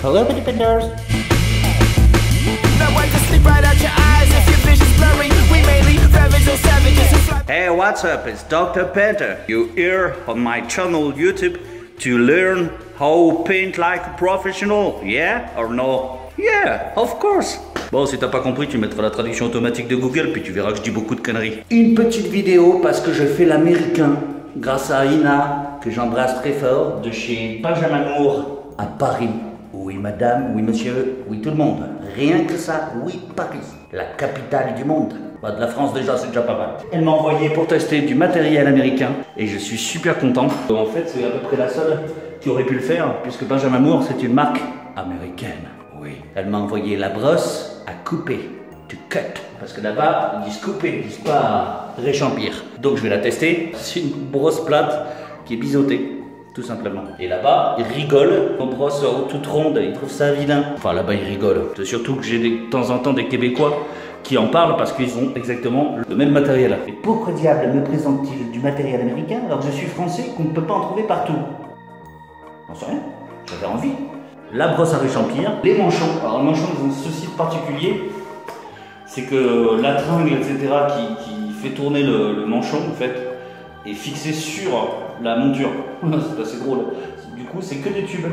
Hello, Independers. Hey, what's up? It's Dr. Painter. You're here on my channel YouTube to learn how paint like a professional. Yeah or no? Yeah, of course. Bon, si t'as pas compris, tu mettras la traduction automatique de Google, puis tu verras que je dis beaucoup de conneries. Une petite vidéo parce que je fais l'américain grâce à Ina, que j'embrasse très fort, de chez Benjamin Moore à Paris. Oui madame, oui monsieur, oui tout le monde. Rien que ça, oui Paris, la capitale du monde. Bah, de la France déjà, c'est déjà pas mal. Elle m'a envoyé pour tester du matériel américain et je suis super content. En fait, c'est à peu près la seule qui aurait pu le faire puisque Benjamin Moore, c'est une marque américaine. Oui. Elle m'a envoyé la brosse à couper, to cut. Parce que là-bas, ils disent couper, ils disent pas réchampir. Donc je vais la tester. C'est une brosse plate qui est biseautée. Tout simplement. Et là-bas, ils rigolent. On brosse toute ronde, ils trouvent ça vilain. Enfin, là-bas, ils rigolent. C'est surtout que j'ai de temps en temps des Québécois qui en parlent parce qu'ils ont exactement le même matériel. Et pourquoi diable me présente-t-il du matériel américain alors que je suis français qu'on ne peut pas en trouver partout? J'en sais rien. J'avais envie. La brosse à réchampir, les manchons. Alors, les manchons, ils ont ceci de particulier. C'est que la tringle, etc., qui fait tourner le manchon, en fait, est fixé sur la monture. C'est assez drôle. Du coup, c'est que des tubes.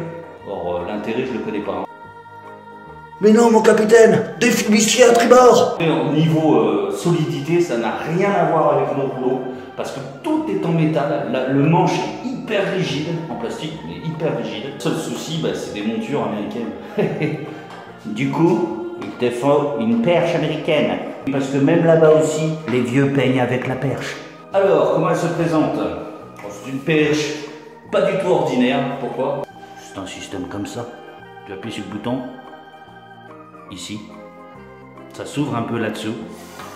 Or, l'intérêt, je le connais pas. Mais non, mon capitaine, des flibustiers à tribord. Au niveau solidité, ça n'a rien à voir avec notre rouleau. Parce que tout est en métal. Le manche est hyper rigide, en plastique, mais hyper rigide. Le seul souci, bah, c'est des montures américaines. Du coup, il te faut une perche américaine. Parce que même là-bas aussi, les vieux peignent avec la perche. Alors, comment elle se présente? C'est une perche pas du tout ordinaire. Pourquoi? C'est un système comme ça. Tu appuies sur le bouton, ici. Ça s'ouvre un peu là-dessous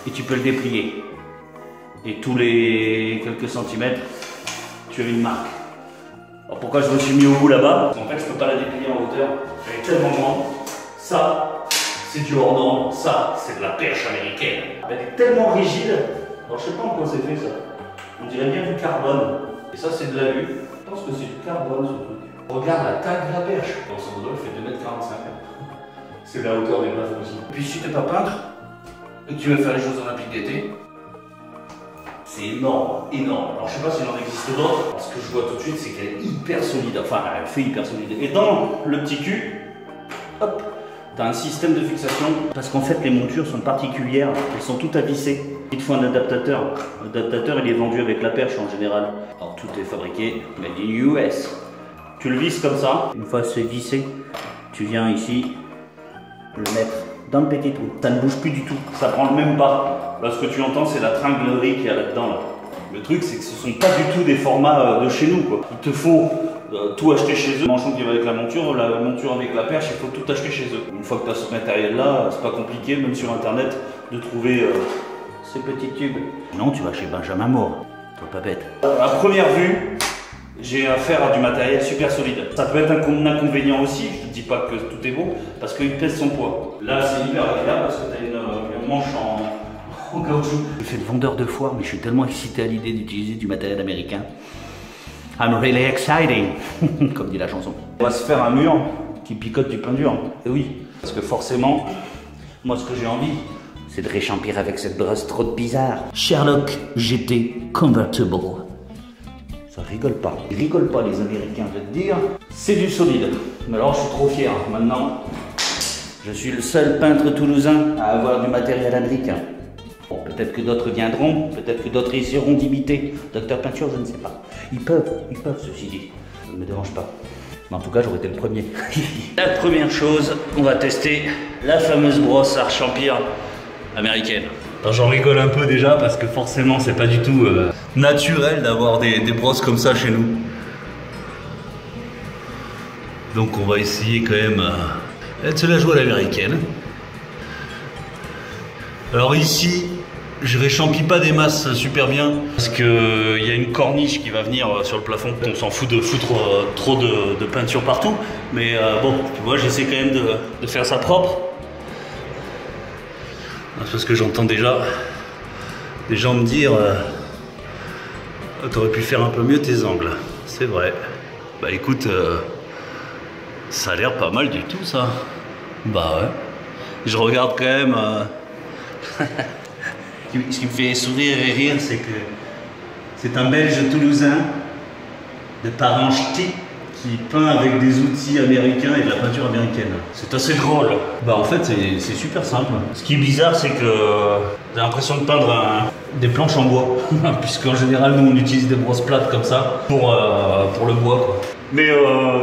et tu peux le déplier. Et tous les quelques centimètres, tu as une marque. Alors pourquoi je me suis mis au bout là-bas? En fait, je peux pas la déplier en hauteur. Elle est tellement grande. Ça, c'est du hors-norme. Ça, c'est de la perche américaine. Elle est tellement rigide. Alors je sais pas en quoi c'est fait ça. On dirait bien du carbone. Et ça c'est de l'alu. Je pense que c'est du carbone ce truc. Regarde la taille de la perche. Dans son modèle, il fait 2,45 m. C'est la hauteur des plafonds aussi. Puis si tu n'es pas peintre et que tu veux faire les Jeux Olympiques d'été, c'est énorme, énorme. Alors je sais pas s'il en existe d'autres. Ce que je vois tout de suite, c'est qu'elle est hyper solide. Enfin, elle fait hyper solide. Et dans le petit cul, hop, tu as un système de fixation. Parce qu'en fait, les montures sont particulières. Elles sont toutes à visser. Il te faut un adaptateur. L'adaptateur, il est vendu avec la perche en général. Alors tout est fabriqué made in US. Tu le visses comme ça. Une fois c'est vissé, tu viens ici le mettre dans le petit trou. Ça ne bouge plus du tout. Ça prend même pas. Là, ce que tu entends, c'est la tringlerie qu'il y a là-dedans. Là. Le truc, c'est que ce sont pas du tout des formats de chez nous, quoi. Il te faut tout acheter chez eux. Le manchon qui va avec la monture avec la perche, il faut tout acheter chez eux. Une fois que tu as ce matériel-là, c'est pas compliqué, même sur Internet, de trouver ces petits tubes. Non, tu vas chez Benjamin Moore. Toi, pas bête. À première vue, j'ai affaire à du matériel super solide. Ça peut être un inconvénient aussi, je ne dis pas que tout est bon, parce qu'il pèse son poids. Là, c'est hyper agréable parce que tu as une manche en caoutchouc. Je fais le vendeur de foire, mais je suis tellement excité à l'idée d'utiliser du matériel américain. I'm really exciting, comme dit la chanson. On va se faire un mur qui picote du pain dur. Et oui, parce que forcément, moi ce que j'ai envie, c'est de réchampir avec cette brosse trop bizarre. Sherlock GT Convertible. Ça rigole pas. Ils rigolent pas les Américains, je vais te dire. C'est du solide. Mais alors je suis trop fier. Maintenant, je suis le seul peintre toulousain à avoir du matériel américain. Bon, peut-être que d'autres viendront, peut-être que d'autres essaieront d'imiter Docteur Peinture, je ne sais pas. Ils peuvent, ceci dit. Ça ne me dérange pas. Mais en tout cas, j'aurais été le premier. La première chose, on va tester la fameuse brosse à rechampir américaine. J'en rigole un peu déjà parce que forcément, c'est pas du tout naturel d'avoir des brosses comme ça chez nous. Donc on va essayer quand même de se la jouer à l'américaine. Alors ici, je réchampis pas des masses super bien parce que y a une corniche qui va venir sur le plafond. On s'en fout de foutre trop de peinture partout. Mais bon, tu vois, j'essaie quand même de faire ça propre. Parce que j'entends déjà des gens me dire t'aurais pu faire un peu mieux tes angles. C'est vrai. Bah écoute, Ça a l'air pas mal du tout ça. Bah ouais. Je regarde quand même. Ce qui me fait sourire et rire, c'est que c'est un Belge toulousain de parents ch'tis qui peint avec des outils américains et de la peinture américaine. C'est assez drôle. Bah en fait c'est super simple. Ce qui est bizarre c'est que j'ai l'impression de peindre des planches en bois. Puisqu'en général nous on utilise des brosses plates comme ça pour le bois quoi. Mais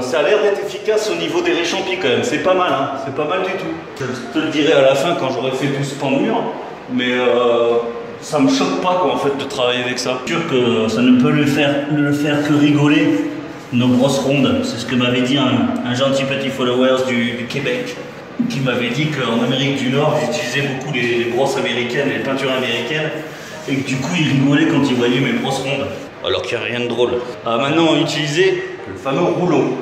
ça a l'air d'être efficace au niveau des réchampis quand même. C'est pas mal hein, c'est pas mal du tout. Je te le dirai à la fin quand j'aurai fait tout ce pan de mur. Mais ça me choque pas quoi en fait de travailler avec ça. Je suis sûr que ça ne peut le faire que rigoler. Nos brosses rondes, c'est ce que m'avait dit un gentil petit follower du Québec, qui m'avait dit qu'en Amérique du Nord, j'utilisais beaucoup les brosses américaines, les peintures américaines, et que du coup, il rigolait quand il voyait mes brosses rondes, alors qu'il n'y a rien de drôle. Maintenant, on va utiliser le fameux rouleau.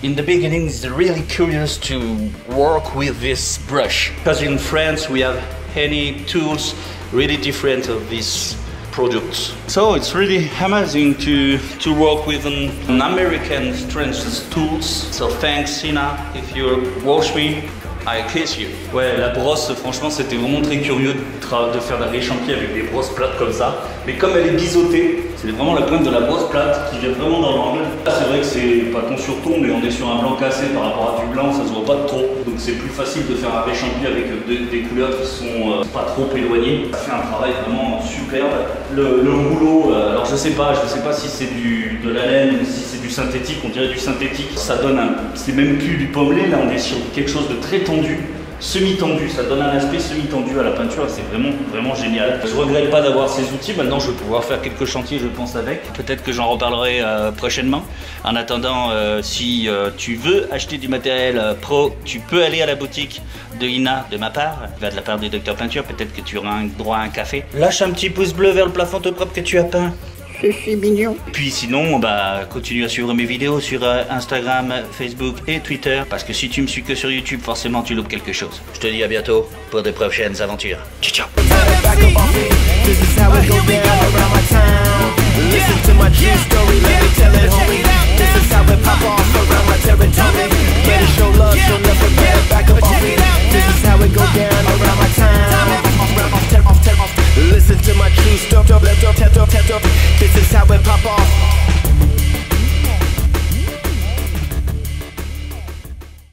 In the beginning, it's really curious to work with this brush because in France we have any tools really different of these products. So it's really amazing to work with an American strange tools. So thanks, Sina. If you watch me, I kiss you. Ouais, la brosse, franchement, c'était vraiment très curieux de faire de la réchampie avec des brosses plates comme ça. Mais comme elle est biseautée, c'est vraiment la pointe de la brosse plate qui vient vraiment dans l'angle. Là, c'est vrai que c'est pas ton sur ton, mais on est sur un blanc cassé par rapport à du blanc, ça se voit pas trop. Donc c'est plus facile de faire un réchampi avec des couleurs qui sont pas trop éloignées. Ça fait un travail vraiment superbe. Le rouleau, alors je sais pas si c'est de la laine ou si c'est du synthétique, on dirait du synthétique. Ça donne c'est même plus du pommelé, là on est sur quelque chose de très tendu. Semi-tendu, ça donne un aspect semi-tendu à la peinture, c'est vraiment génial. Je regrette pas d'avoir ces outils, maintenant je vais pouvoir faire quelques chantiers je pense avec. Peut-être que j'en reparlerai prochainement. En attendant, si tu veux acheter du matériel pro, tu peux aller à la boutique de Ina de ma part, de la part du Docteur Peinture, peut-être que tu auras un droit à un café. Lâche un petit pouce bleu vers le plafond tout propre que tu as peint. C'est mignon. Puis sinon, continue à suivre mes vidéos sur Instagram, Facebook et Twitter. Parce que si tu me suis que sur YouTube, forcément tu loupes quelque chose. Je te dis à bientôt pour de prochaines aventures. Ciao, ciao.